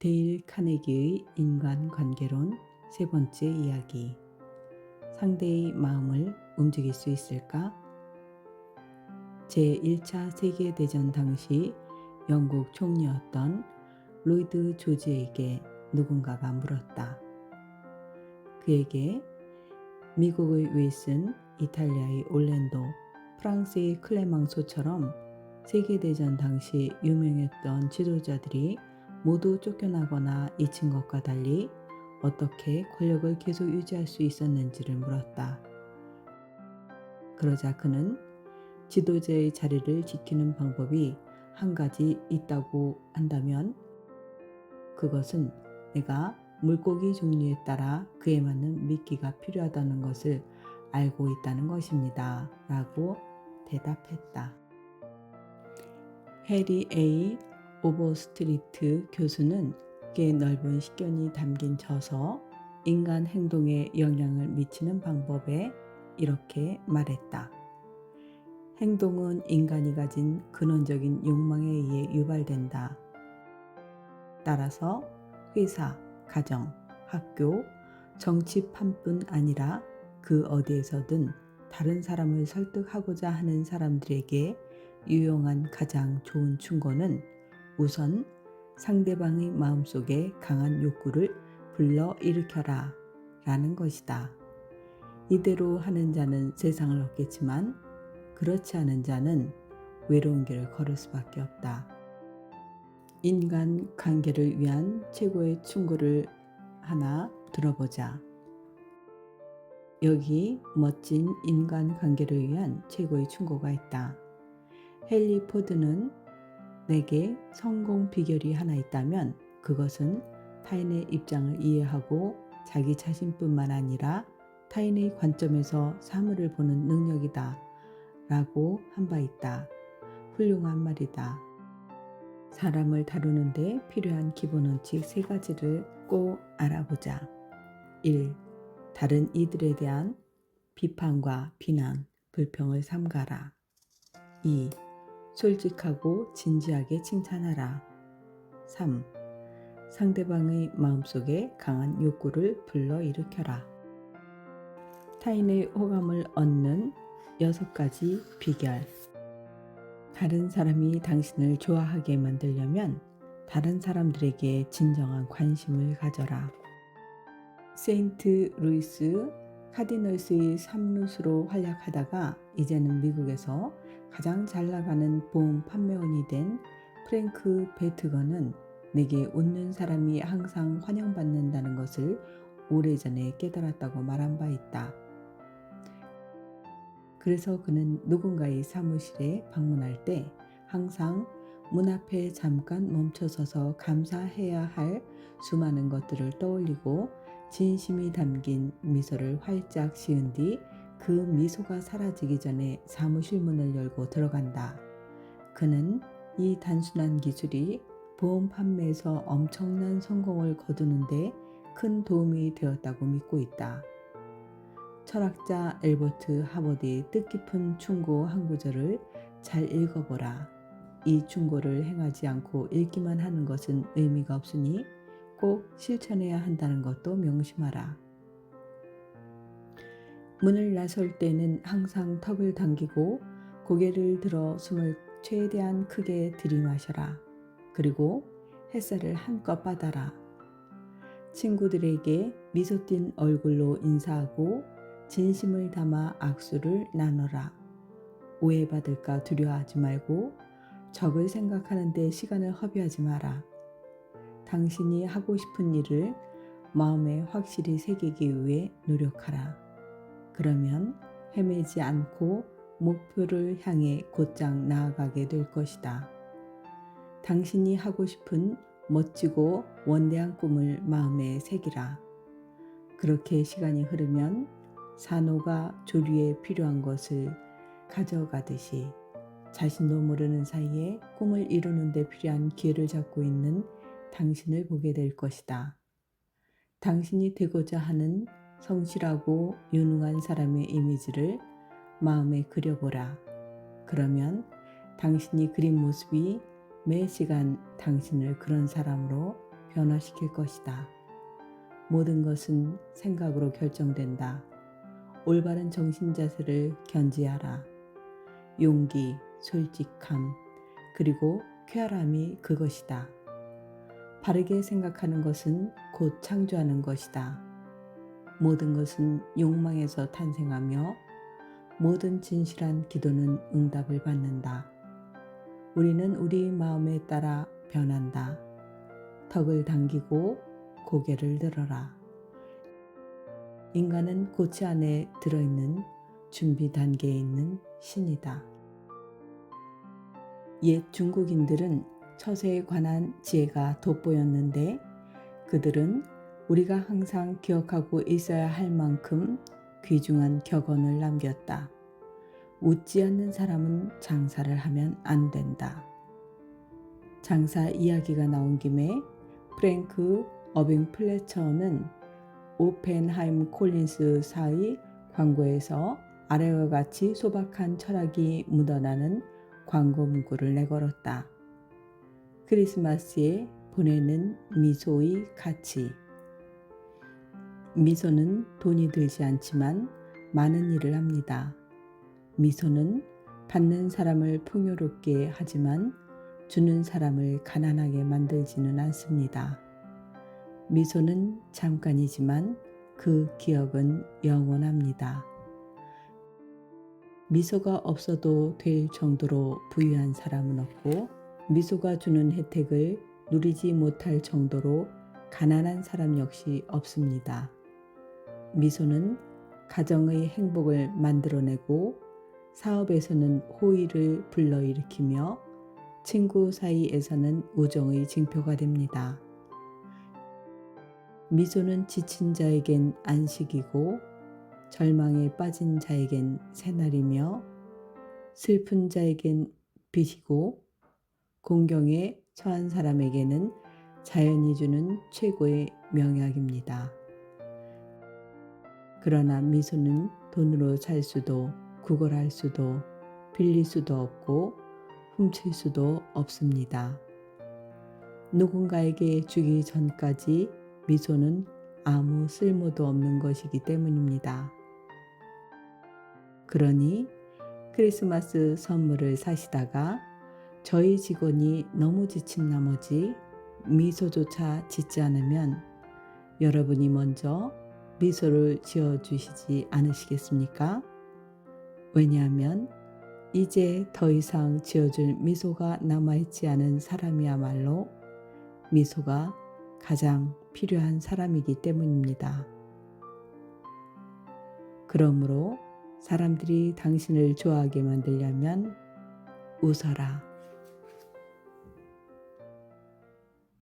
데일 카네기의 인간관계론 세 번째 이야기. 상대의 마음을 움직일 수 있을까? 제1차 세계대전 당시 영국 총리였던 로이드 조지에게 누군가가 물었다. 그에게 미국의 윌슨, 이탈리아의 올랜도, 프랑스의 클레망소처럼 세계대전 당시 유명했던 지도자들이 모두 쫓겨나거나 잊힌 것과 달리 어떻게 권력을 계속 유지할 수 있었는지를 물었다. 그러자 그는 지도자의 자리를 지키는 방법이 한 가지 있다고 한다면 그것은 내가 물고기 종류에 따라 그에 맞는 미끼가 필요하다는 것을 알고 있다는 것입니다. 라고 대답했다. 해리 A. 오버스트리트 교수는 꽤 넓은 식견이 담긴 저서 인간 행동에 영향을 미치는 방법에 이렇게 말했다. 행동은 인간이 가진 근원적인 욕망에 의해 유발된다. 따라서 회사, 가정, 학교, 정치판뿐 아니라 그 어디에서든 다른 사람을 설득하고자 하는 사람들에게 유용한 가장 좋은 충고는 우선 상대방의 마음속에 강한 욕구를 불러일으켜라 라는 것이다. 이대로 하는 자는 세상을 얻겠지만 그렇지 않은 자는 외로운 길을 걸을 수밖에 없다. 인간 관계를 위한 최고의 충고를 하나 들어보자. 여기 멋진 인간 관계를 위한 최고의 충고가 있다. 헨리 포드는 내게 성공 비결이 하나 있다면 그것은 타인의 입장을 이해하고 자기 자신뿐만 아니라 타인의 관점에서 사물을 보는 능력이다 라고 한 바 있다. 훌륭한 말이다. 사람을 다루는데 필요한 기본 원칙 3가지를 꼭 알아보자. 1. 다른 이들에 대한 비판과 비난, 불평을 삼가라. 2. 솔직하고 진지하게 칭찬하라. 3. 상대방의 마음속에 강한 욕구를 불러일으켜라. 타인의 호감을 얻는 6가지 비결. 다른 사람이 당신을 좋아하게 만들려면 다른 사람들에게 진정한 관심을 가져라. 세인트 루이스 카디널스의 삼루수로 활약하다가 이제는 미국에서 가장 잘 나가는 보험 판매원이 된 프랭크 베트건은 내게 웃는 사람이 항상 환영받는다는 것을 오래전에 깨달았다고 말한 바 있다. 그래서 그는 누군가의 사무실에 방문할 때 항상 문 앞에 잠깐 멈춰서서 감사해야 할 수많은 것들을 떠올리고 진심이 담긴 미소를 활짝 지은 뒤 그 미소가 사라지기 전에 사무실 문을 열고 들어간다. 그는 이 단순한 기술이 보험 판매에서 엄청난 성공을 거두는데 큰 도움이 되었다고 믿고 있다. 철학자 엘버트 하버드의 뜻깊은 충고 한 구절을 잘 읽어보라. 이 충고를 행하지 않고 읽기만 하는 것은 의미가 없으니 꼭 실천해야 한다는 것도 명심하라. 문을 나설 때는 항상 턱을 당기고 고개를 들어 숨을 최대한 크게 들이마셔라. 그리고 햇살을 한껏 받아라. 친구들에게 미소 띤 얼굴로 인사하고 진심을 담아 악수를 나눠라. 오해받을까 두려워하지 말고 적을 생각하는데 시간을 허비하지 마라. 당신이 하고 싶은 일을 마음에 확실히 새기기 위해 노력하라. 그러면 헤매지 않고 목표를 향해 곧장 나아가게 될 것이다. 당신이 하고 싶은 멋지고 원대한 꿈을 마음에 새기라. 그렇게 시간이 흐르면 산호가 조류에 필요한 것을 가져가듯이 자신도 모르는 사이에 꿈을 이루는 데 필요한 기회를 잡고 있는 당신을 보게 될 것이다. 당신이 되고자 하는 성실하고 유능한 사람의 이미지를 마음에 그려보라. 그러면 당신이 그린 모습이 매 시간 당신을 그런 사람으로 변화시킬 것이다. 모든 것은 생각으로 결정된다. 올바른 정신 자세를 견지하라. 용기, 솔직함, 그리고 쾌활함이 그것이다. 바르게 생각하는 것은 곧 창조하는 것이다. 모든 것은 욕망에서 탄생하며 모든 진실한 기도는 응답을 받는다. 우리는 우리 마음에 따라 변한다. 턱을 당기고 고개를 들어라. 인간은 고치 안에 들어있는 준비 단계에 있는 신이다. 옛 중국인들은 처세에 관한 지혜가 돋보였는데 그들은 우리가 항상 기억하고 있어야 할 만큼 귀중한 격언을 남겼다. 웃지 않는 사람은 장사를 하면 안 된다. 장사 이야기가 나온 김에 프랭크 어빙 플래처는 오펜하임 콜린스사의 광고에서 아래와 같이 소박한 철학이 묻어나는 광고 문구를 내걸었다. 크리스마스에 보내는 미소의 가치. 미소는 돈이 들지 않지만 많은 일을 합니다. 미소는 받는 사람을 풍요롭게 하지만 주는 사람을 가난하게 만들지는 않습니다. 미소는 잠깐이지만 그 기억은 영원합니다. 미소가 없어도 될 정도로 부유한 사람은 없고 미소가 주는 혜택을 누리지 못할 정도로 가난한 사람 역시 없습니다. 미소는 가정의 행복을 만들어내고 사업에서는 호의를 불러일으키며 친구 사이에서는 우정의 징표가 됩니다. 미소는 지친 자에겐 안식이고 절망에 빠진 자에겐 새날이며 슬픈 자에겐 빛이고 공경에 처한 사람에게는 자연이 주는 최고의 명약입니다. 그러나 미소는 돈으로 살 수도 구걸할 수도 빌릴 수도 없고 훔칠 수도 없습니다. 누군가에게 주기 전까지 미소는 아무 쓸모도 없는 것이기 때문입니다. 그러니 크리스마스 선물을 사시다가 저희 직원이 너무 지친 나머지 미소조차 짓지 않으면 여러분이 먼저 미소를 지어주시지 않으시겠습니까? 왜냐하면 이제 더 이상 지어줄 미소가 남아있지 않은 사람이야말로 미소가 가장 필요한 사람이기 때문입니다. 그러므로 사람들이 당신을 좋아하게 만들려면 웃어라.